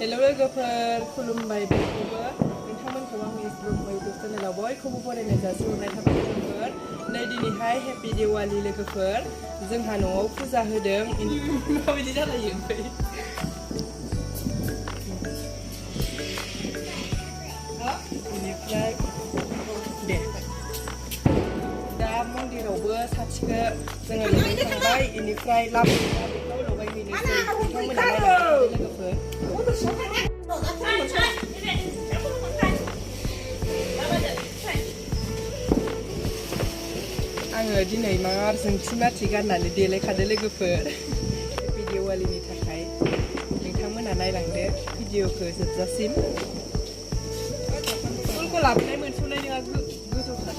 हेल' लोगोफोर खुलुमबाय बयखौबो नोंथांमोनखौ आंनि इउटुब चेनेलाव बयखौबो बरायनाय जासिहरनाय थाबाय लोगोफोर नै दिनैहाय हेपि दिवालि लोगोफोर जोंहा न'आव फुजा होदों माबायदि जालायो ओमफ्राय बेनिफ्राय दे दा मन्दिरावबो साथिखौ जोङो लगायखांबाय बेनिफ्राय लाबोयोब्ला बेखौ लगायहैनोसै नोंथांमोना नायलांबाय लोगोफोर आङो दिनै मार जोंथि माथि गाननानै देलायखादो लोगोफोर हेपि दिवालिनि थाखाय नोंथांमोना नायलांदो भिडिअखौ जोबजासिम फुलखौ लाबोनाय मोनस'नाय नङा गोजौथार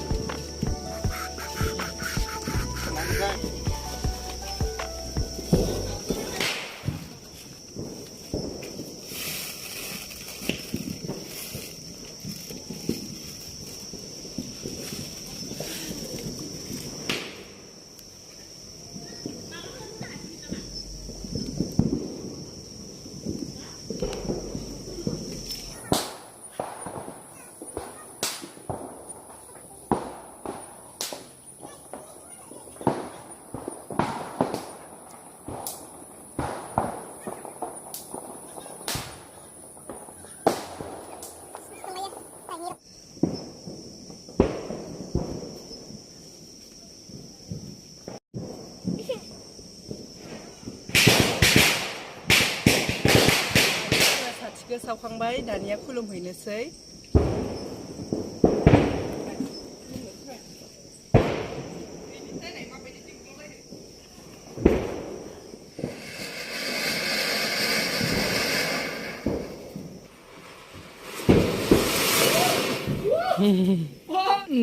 सावखांबाय दानिया खुलुमहैनोसै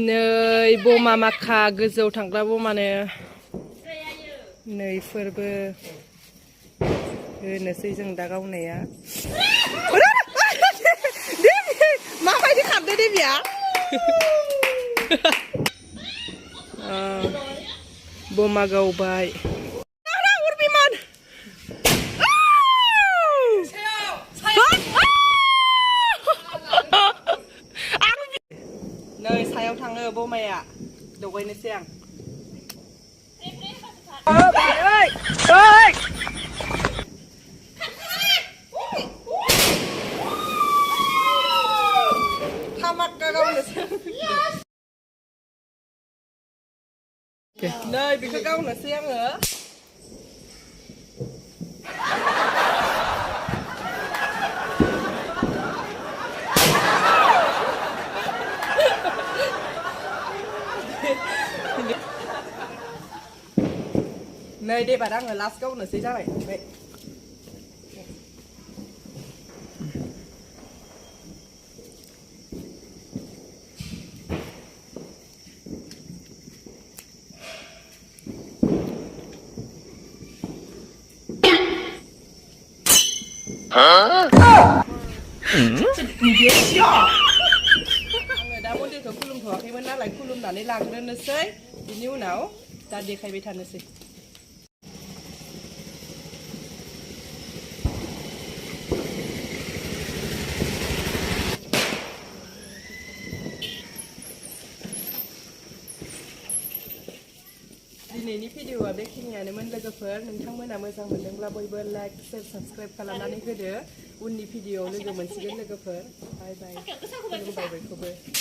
नै बमा माखा गोजौआव थांग्रा बमानो नै फोरबो होनोसै जों दा गावनाया माबायदि खारदो देबिया बमा गावबाय नै सायाव थाङो बमाया दगायनोसै आं नै बेखौ गावनोसै आङो नै देबार आङो लास्ट गावनोसै जाबाय ओमफ्राय आङो दा मन्दिरखौ खुलुमथ'वाखैमोन नालाय खुलुमनानै लाग्रोनोसै बिनि उनाव दा देखायबाय थानोसै दिनैनि भिडिअआ बेखिनियानोमोन लोगोफोर नोंथांमोना मोजां मोनदोंब्ला बयबो लाइक शेयार साबस्क्राइब खालामनानै होदो उननि भिडिअआव लोगो मोनसिगोन लोगोफोर बाय बाय खुलुमबाय बयखौबो